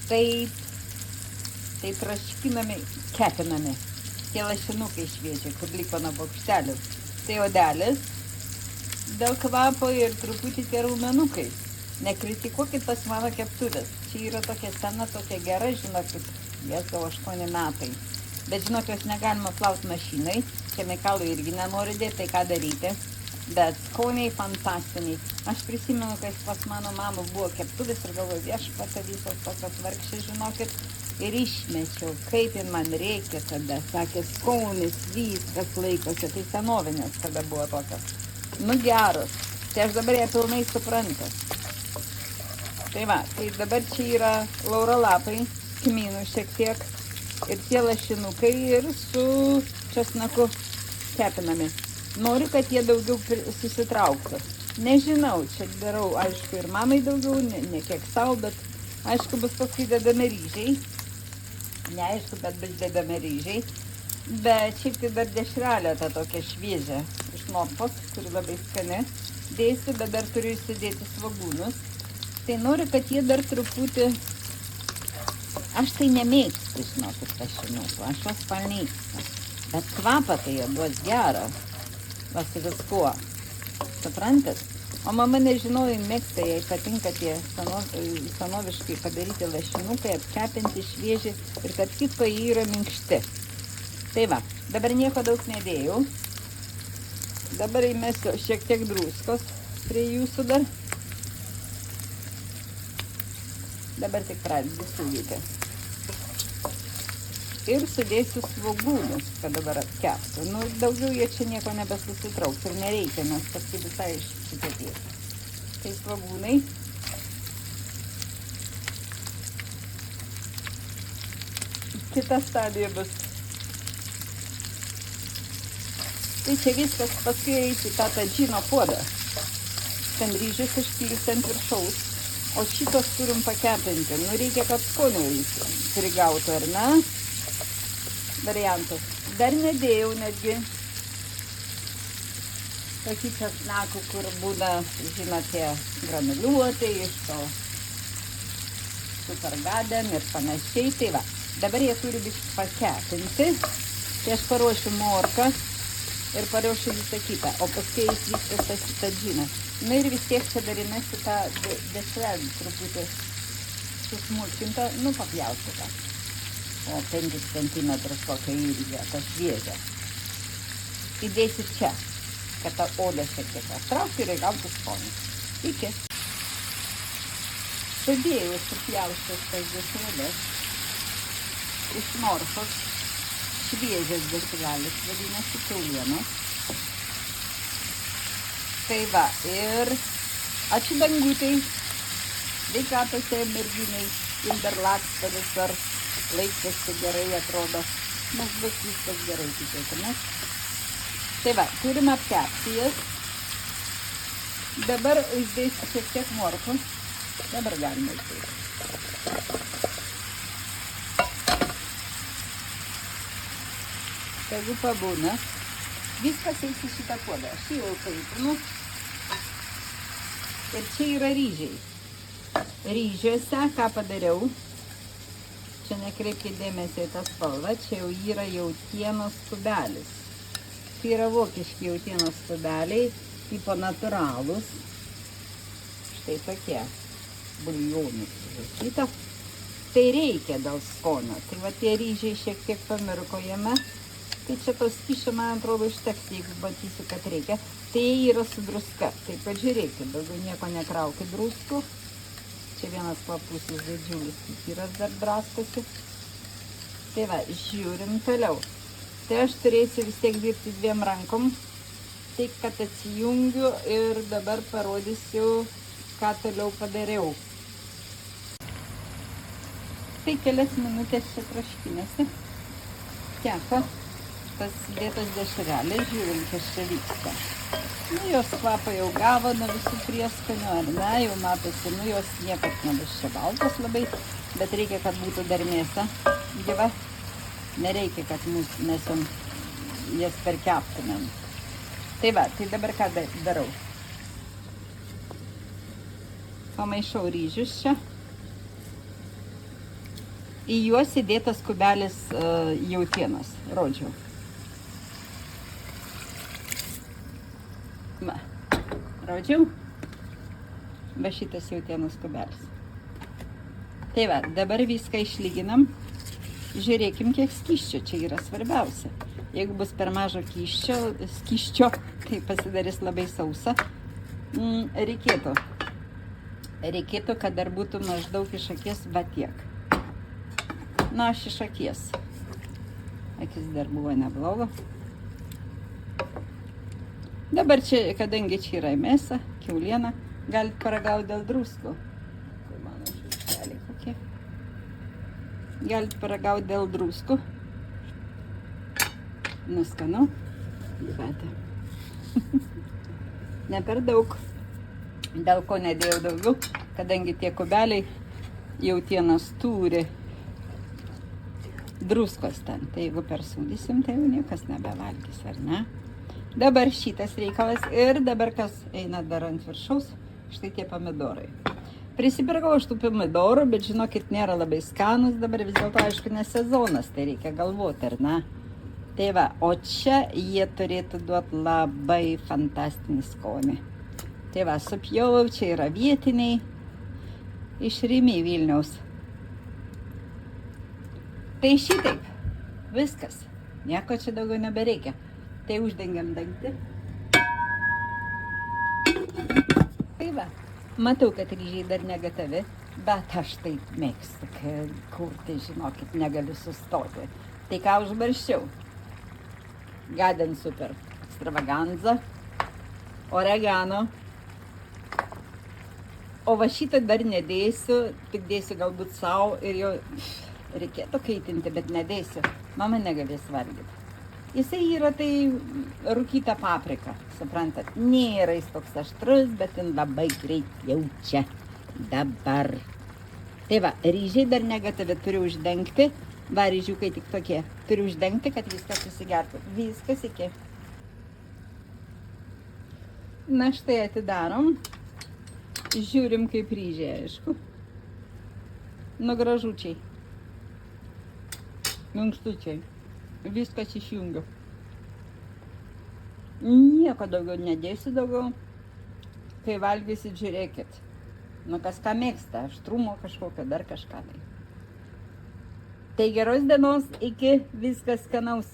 Taip, tai traškinami, kepinami. Tie lašinukai šviežiai, kur liko nuo bokštelių. Tai odelis, dėl kvapo ir truputį tie raumenukai. Nekritikuokit tas mano keptuvės. Čia yra tokia sena, tokia gera, žinokit, jas gal 8 metai. Bet žinok, jos negalima plauti mašinai, chemikalų irgi nenori dėti, tai ką daryti. Bet skoniai fantastiniai. Aš prisimenu, kai pas mano mamą buvo keptuvės ir galvoju, viešpatą visos tokios vargšės, žinokit. Ir išmečiau, kaip jin man reikia tada. Sakė, skonis, viskas laikosi. Tai senovinės tada buvo tokios. Nu geros. Tai aš dabar ją pilnai suprantu. Tai va, tai dabar čia yra lauralapai, kmynų šiek tiek. Ir tie lašinukai ir su česnaku kepinami. Noriu, kad jie daugiau susitrauktų. Nežinau, čia darau, aišku, ir mamai daugiau, ne kiek savo, bet aišku, bus paskui dedami ryžiai. Neaišku, bet bus dedami ryžiai. Bet šiaip tai dar dešrelę tą tokią šviežią iš Norfos, kuri labai skani. Dėsiu, bet dar turiu įsidėti svogūnus. Tai noriu, kad jie dar truputį... Aš tai nemėgstu, žinokit, lašinukų, aš juos pamėgstu. Bet kvapą tai jie duos gerą. Va su viskuo. Suprantat? O mama nežinojo, mėgsta, jai patinka tie senoviškai padaryti lašinukai, apkepinti šviežiai ir kad kitko jie yra minkšti. Tai va, dabar nieko daug nedėjau. Dabar įmesiu šiek tiek druskos prie jūsų dar. Dabar tik pradedu sūdyti. Ir sudėsiu svogūnus, kad dabar apkeptų. Nu, daugiau jie čia nieko nebesusitrauks ir nereikia, nes paskui visai išsikepės. Tai svogūnai. Kita stadija bus. Tai čia viskas paskui eiti tą tadžino puodą. Ten ryžius išpilti ant viršaus. O šitos turim pakepinti. Nu, reikia, kad skonio prigautų, ar ne? Variantas. Dar nedėjau netgi tokį česnakų, kur būna, žinote, granuliuotai iš to supergarden ir panašiai. Tai va, dabar jie turi biškį pakepinti. Tai aš paruošiu morką ir paruošiu visą kitą, o paskui jis viskas tas tadžiną. Na ir vis tiek čia dar įmesiu tą dešrelį truputį susmulkintą, nu papjausiu tą. O 5 centimetrus kokią ilgę, tą šviežią. Įdėsiu čia, kad tą odą šiek tiek attraukti ir įgautų skonį. Iki. Sudėjau supjaustas tas dešreles iš Norfos, šviežias dešrelis, vadinasi kiaulienos. Tai va, ir ačiū dangutai, sveikatose merginai, ir dar laksta visur. Laikėsi gerai, atrodo, nes bus viskas gerai, tikėkimės. Tai va, turime apkepti jas. Dabar įdėsiu šiek tiek morkų. Dabar galime įdėti. Tegu pabūna. Viskas eis į šitą puodą. Aš jau kaitinu. Ir čia yra ryžiai. Ryžiuose, ką padariau, čia nekreipkite dėmesį į tą spalvą, čia jau yra jautienos kubelis. Tai yra vokiški jautienos kubeliai, tipo natūralūs. Štai tokie buljonus užrašyta. Tai reikia dėl skonio. Tai va tie ryžiai šiek tiek pamirko jame. Tai čia tos kyšio, man atrodo, užteks, jeigu matysiu, kad reikia. Tai yra su druska. Tai pažiūrėkit, daugiau nieko nekraukit druskų. Čia vienas papusis didžiulis pipiras dar draskosi. Tai va, žiūrim toliau. Tai aš turėsiu vis tiek dirbti 2 rankom. Tik, kad atsijungiu ir dabar parodysiu, ką toliau padariau. Tai kelias minutės čia troškinasi. Kepa. Tas dėtas dešrelės, žiūrim, kas čia vyksta. Nu, jos kvapą jau gavo nuo visų prieskonių, ar ne, jau matosi, nu, jos niekas nebus čia baltas labai, bet reikia, kad būtų dar mėsa gyva. Nereikia, kad mes jas perkeptumėm. Tai va, tai dabar ką darau? Pamaišau ryžius čia. į juos įdėtas kubelis jautienos, rodžiau. Va, rodžiau? Va šitas jautienos kubelis. Tai va, dabar viską išlyginam. Žiūrėkim, kiek skysčio čia yra svarbiausia. Jeigu bus per mažo skysčio, tai pasidarys labai sausa. Reikėtų, kad dar būtų maždaug iš akies va tiek. Na, aš iš akies. Akis dar buvo neblogo. Dabar čia, kadangi čia yra mėsa, kiauliena, galit paragauti dėl druskų. Tai mano šaukšteliai kokie. Galit paragauti dėl druskų. Nuskanu. Ne per daug. Dėl ko nedėjau daugiau, kadangi tie kubeliai jautienos turi druskos ten. Tai jeigu persūdysim, tai jau niekas nebevalgys, ar ne? Dabar šitas reikalas ir dabar kas eina dar ant viršaus, štai tie pomidorai. Prisipirkau aš tų pomidorų, bet žinokit, nėra labai skanus, dabar vis dėlto aišku ne sezonas, tai reikia galvoti, ar ne? Tai va, o čia jie turėtų duoti labai fantastinį skonį. Tai va, supjovau, čia yra vietiniai, iš Rimi Vilniaus. Tai šitaip, viskas, nieko čia daugiau nebereikia. Tai uždengiam dangtį. Tai va, matau, kad ryžiai dar negatavi, bet aš taip mėgstu, kur tai žinokit, negaliu sustoti. Tai ką užbarščiau? Garden Super Extravaganza, oregano. O va šitą dar nedėsiu, tik dėsiu galbūt savo ir jau reikėtų kaitinti, bet nedėsiu. Mama negalės valgyti. Jisai yra tai rūkyta paprika, suprantat. Nėra jis toks aštrus, bet jin labai greit jaučia dabar. Tai va, ryžiai dar negatavi, turiu uždengti. Va, ryžiukai tik tokie. Turiu uždengti, kad viskas susigertų. Viskas iki. Na štai atidarom. Žiūrim kaip ryžiai, aišku. Nu gražučiai. Minkštučiai. Viskas išjungiu. Nieko daugiau nedėsiu daugiau. Kai valgysit, žiūrėkit. Nu kas ką mėgsta, aštrumo kažkokio, dar kažką tai. Tai geros dienos, iki viskas skanaus.